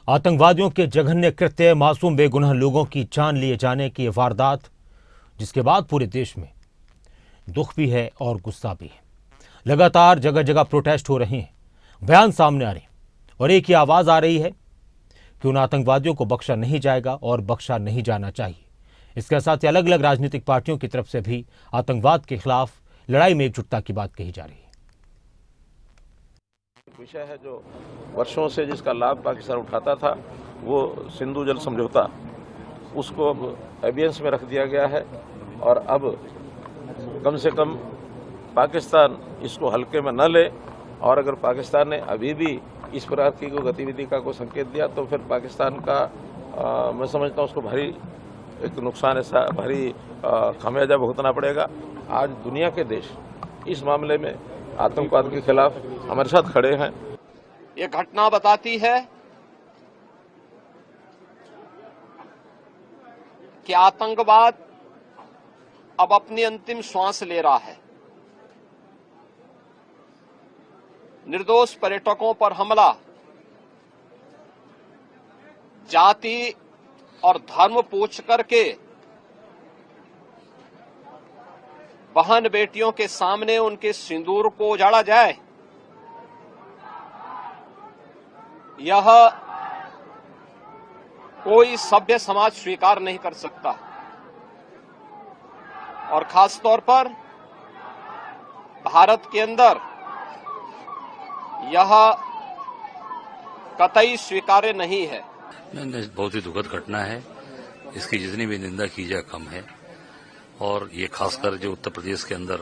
आतंकवादियों के जघन्य कृत्य, मासूम बेगुनाह लोगों की जान लिए जाने की वारदात, जिसके बाद पूरे देश में दुख भी है और गुस्सा भी है। लगातार जगह जगह प्रोटेस्ट हो रहे हैं, बयान सामने आ रहे हैं और एक ही आवाज आ रही है कि उन आतंकवादियों को बख्शा नहीं जाएगा और बख्शा नहीं जाना चाहिए। इसके साथ ही अलग अलग राजनीतिक पार्टियों की तरफ से भी आतंकवाद के खिलाफ लड़ाई में एकजुटता की बात कही जा रही है। विषय है जो वर्षों से जिसका लाभ पाकिस्तान उठाता था, वो सिंधु जल समझौता, उसको अब एबियंस में रख दिया गया है और अब कम से कम पाकिस्तान इसको हल्के में न ले। और अगर पाकिस्तान ने अभी भी इस प्रकार की कोई गतिविधि का कोई संकेत दिया तो फिर पाकिस्तान का मैं समझता हूँ उसको भारी एक नुकसान, ऐसा भारी खामियाजा भुगतना पड़ेगा। आज दुनिया के देश इस मामले में आतंकवाद के खिलाफ हमारे साथ खड़े हैं। ये घटना बताती है कि आतंकवाद अब अपनी अंतिम श्वास ले रहा है। निर्दोष पर्यटकों पर हमला जाति और धर्म पूछ करके बहन बेटियों के सामने उनके सिंदूर को उजाड़ा जाए, यह कोई सभ्य समाज स्वीकार नहीं कर सकता। और खास तौर पर भारत के अंदर यह कतई स्वीकार्य नहीं है। बहुत ही दुखद घटना है, इसकी जितनी भी निंदा की जाए कम है। और ये खासकर जो उत्तर प्रदेश के अंदर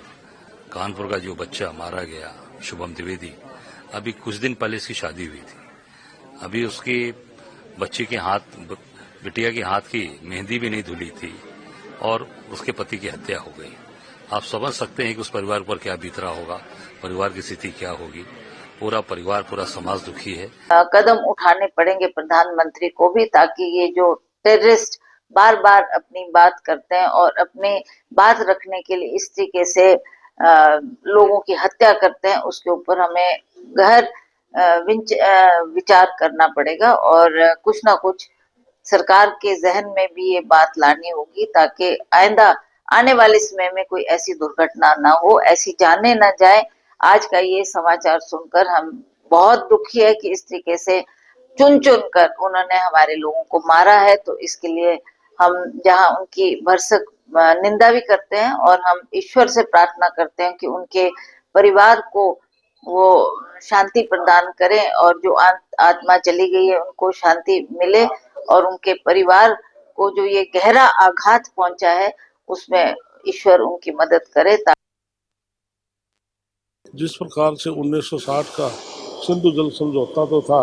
कानपुर का जो बच्चा मारा गया, शुभम द्विवेदी, अभी कुछ दिन पहले इसकी शादी हुई थी। अभी उसके बच्चे के हाथ, बिटिया के हाथ की मेहंदी भी नहीं धुली थी और उसके पति की हत्या हो गई। आप समझ सकते हैं कि उस परिवार पर क्या बीत रहा होगा, परिवार की स्थिति क्या होगी। पूरा परिवार, पूरा समाज दुखी है। कदम उठाने पड़ेंगे प्रधानमंत्री को भी, ताकि ये जो टेररिस्ट बार बार अपनी बात करते हैं और अपने बात रखने के लिए इस तरीके से लोगों की हत्या करते हैं, उसके ऊपर हमें गहर विचार करना पड़ेगा और कुछ ना कुछ सरकार के जहन में भी ये बात लानी होगी, ताकि आइंदा आने वाले समय में कोई ऐसी दुर्घटना ना हो, ऐसी जाने ना जाए। आज का ये समाचार सुनकर हम बहुत दुखी है कि इस तरीके से चुन चुन कर उन्होंने हमारे लोगों को मारा है। तो इसके लिए हम जहां उनकी भरसक निंदा भी करते हैं और हम ईश्वर से प्रार्थना करते हैं कि उनके परिवार को वो शांति प्रदान करें और जो आत्मा चली गई है उनको शांति मिले और उनके परिवार को जो ये गहरा आघात पहुंचा है उसमें ईश्वर उनकी मदद करे। जिस प्रकार से 1960 का सिंधु जल समझौता तो था,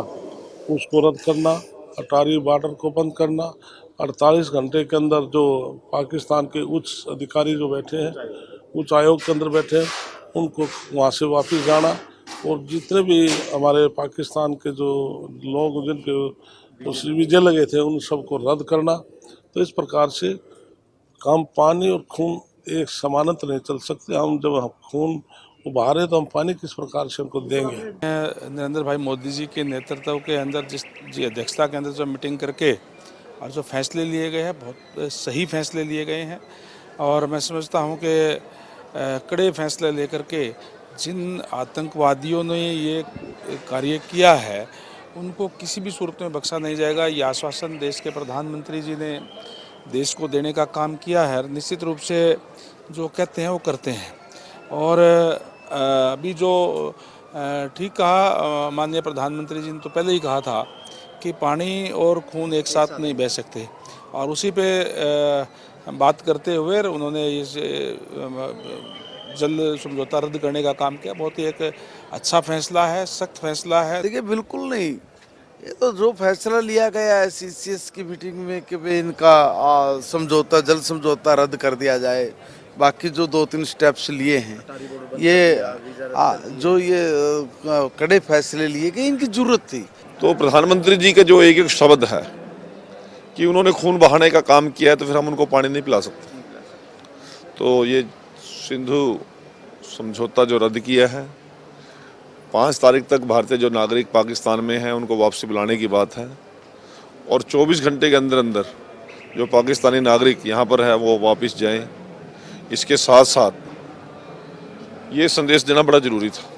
उसको रद्द करना, अटारी बॉर्डर को बंद करना, 48 घंटे के अंदर जो पाकिस्तान के उच्च अधिकारी जो बैठे हैं, उच्च आयोग के अंदर बैठे हैं, उनको वहाँ से वापस जाना और जितने भी हमारे पाकिस्तान के जो लोग जिनके उस वीजे लगे थे उन सबको रद्द करना। तो इस प्रकार से काम, पानी और खून एक समानत नहीं चल सकते। हम जब खून उबारे तो हम पानी किस प्रकार से उनको देंगे। नरेंद्र भाई मोदी जी के नेतृत्व के अंदर जिस अध्यक्षता के अंदर जो मीटिंग करके और जो फैसले लिए गए हैं, बहुत सही फैसले लिए गए हैं और मैं समझता हूं कि कड़े फैसले लेकर के जिन आतंकवादियों ने ये कार्य किया है उनको किसी भी सूरत में बख्शा नहीं जाएगा। ये आश्वासन देश के प्रधानमंत्री जी ने देश को देने का काम किया है। निश्चित रूप से जो कहते हैं वो करते हैं। और अभी जो ठीक कहा माननीय प्रधानमंत्री जी ने तो पहले ही कहा था कि पानी और खून एक साथ नहीं बह सकते, और उसी पे बात करते हुए उन्होंने इस जल समझौता रद्द करने का काम किया। बहुत ही एक अच्छा फैसला है, सख्त फैसला है। देखिए, बिल्कुल नहीं, ये तो जो फैसला लिया गया है CCS की मीटिंग में कि इनका समझौता, जल समझौता रद्द कर दिया जाए, बाकी जो 2-3 स्टेप्स लिए हैं, ये जो ये कड़े फैसले लिए गए, इनकी जरूरत थी। तो प्रधानमंत्री जी के जो एक एक शब्द है कि उन्होंने खून बहाने का काम किया है, तो फिर हम उनको पानी नहीं पिला सकते। तो ये सिंधु समझौता जो रद्द किया है, 5 तारीख तक भारतीय जो नागरिक पाकिस्तान में हैं उनको वापसी बुलाने की बात है। और 24 घंटे के अंदर अंदर जो पाकिस्तानी नागरिक यहाँ पर है वो वापस जाएं। इसके साथ साथ ये संदेश देना बड़ा ज़रूरी था